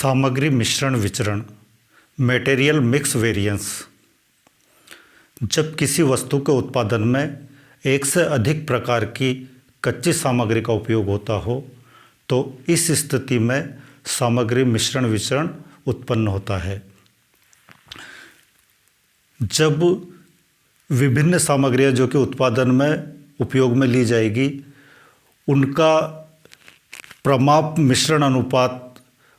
सामग्री मिश्रण विचरण, मटेरियल मिक्स वेरिएंस। जब किसी वस्तु के उत्पादन में एक से अधिक प्रकार की कच्ची सामग्री का उपयोग होता हो तो इस स्थिति में सामग्री मिश्रण विचरण उत्पन्न होता है। जब विभिन्न सामग्रियां जो कि उत्पादन में उपयोग में ली जाएगी उनका प्रमाप मिश्रण अनुपात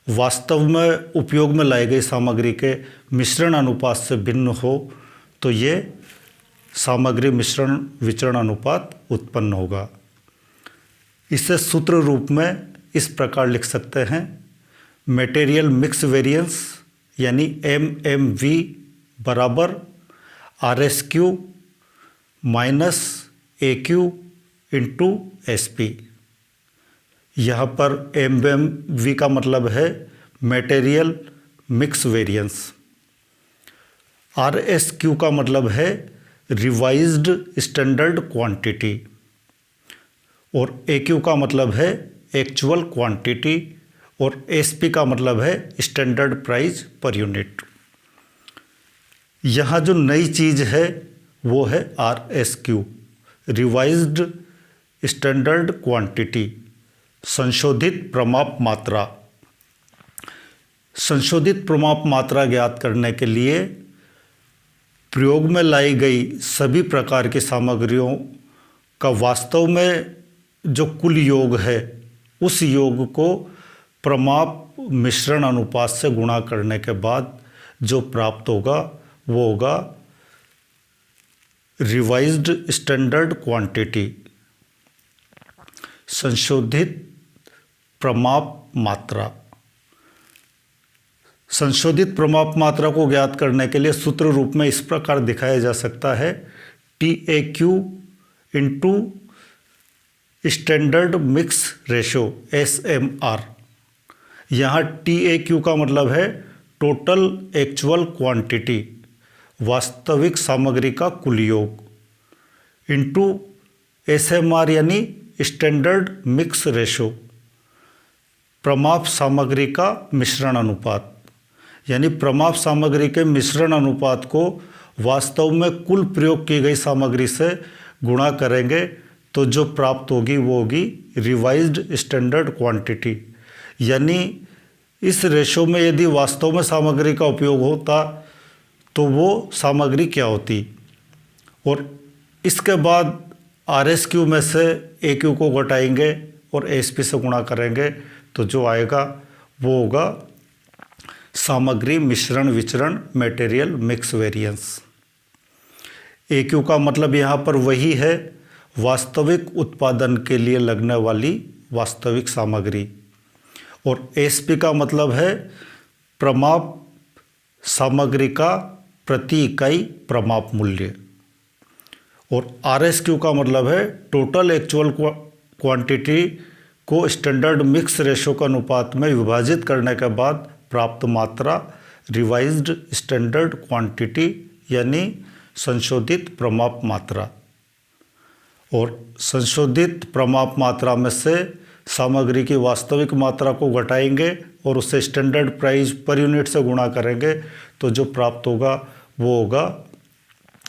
वास्तव में उपयोग में लाई गई सामग्री के मिश्रण अनुपात से भिन्न हो तो ये सामग्री मिश्रण विचरण अनुपात उत्पन्न होगा। इसे सूत्र रूप में इस प्रकार लिख सकते हैं, मटेरियल मिक्स वेरिएंस यानी MMV बराबर RSQ minus AQ into SP। यहाँ पर MMV का मतलब है मटेरियल मिक्स वेरिएंस, RSQ का मतलब है रिवाइज्ड स्टैंडर्ड क्वांटिटी और AQ का मतलब है एक्चुअल क्वांटिटी और SP का मतलब है स्टैंडर्ड प्राइस पर यूनिट। यहाँ जो नई चीज़ है वो है RSQ, रिवाइज्ड स्टैंडर्ड क्वांटिटी, संशोधित प्रमाप मात्रा। संशोधित प्रमाप मात्रा ज्ञात करने के लिए प्रयोग में लाई गई सभी प्रकार की सामग्रियों का वास्तव में जो कुल योग है उस योग को प्रमाप मिश्रण अनुपात से गुणा करने के बाद जो प्राप्त होगा वो होगा रिवाइज्ड स्टैंडर्ड क्वांटिटी, संशोधित प्रमाप मात्रा। संशोधित प्रमाप मात्रा को ज्ञात करने के लिए सूत्र रूप में इस प्रकार दिखाया जा सकता है, TAQ into standard mix ratio SMR। यहाँ TAQ का मतलब है टोटल एक्चुअल क्वांटिटी, वास्तविक सामग्री का कुल योग, इंटू SMR यानी स्टैंडर्ड मिक्स रेशो, प्रमाप सामग्री का मिश्रण अनुपात। यानी प्रमाप सामग्री के मिश्रण अनुपात को वास्तव में कुल प्रयोग की गई सामग्री से गुणा करेंगे तो जो प्राप्त होगी वो होगी रिवाइज्ड स्टैंडर्ड क्वांटिटी। यानी इस रेशो में यदि वास्तव में सामग्री का उपयोग होता तो वो सामग्री क्या होती, और इसके बाद RSQ में से AQ को घटाएंगे और SP से गुणा करेंगे तो जो आएगा वो होगा सामग्री मिश्रण विचरण, मटेरियल मिक्स वेरिएंस। AQ का मतलब यहाँ पर वही है वास्तविक उत्पादन के लिए लगने वाली वास्तविक सामग्री, और SP का मतलब है प्रमाप सामग्री का प्रति इकाई प्रमाप मूल्य, और RSQ का मतलब है टोटल एक्चुअल क्वांटिटी को स्टैंडर्ड मिक्स रेशो के अनुपात में विभाजित करने के बाद प्राप्त मात्रा, रिवाइज्ड स्टैंडर्ड क्वांटिटी यानी संशोधित प्रमाप मात्रा। और संशोधित प्रमाप मात्रा में से सामग्री की वास्तविक मात्रा को घटाएंगे और उससे स्टैंडर्ड प्राइस पर यूनिट से गुणा करेंगे तो जो प्राप्त होगा वो होगा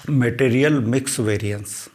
मटेरियल मिक्स वेरिएंस।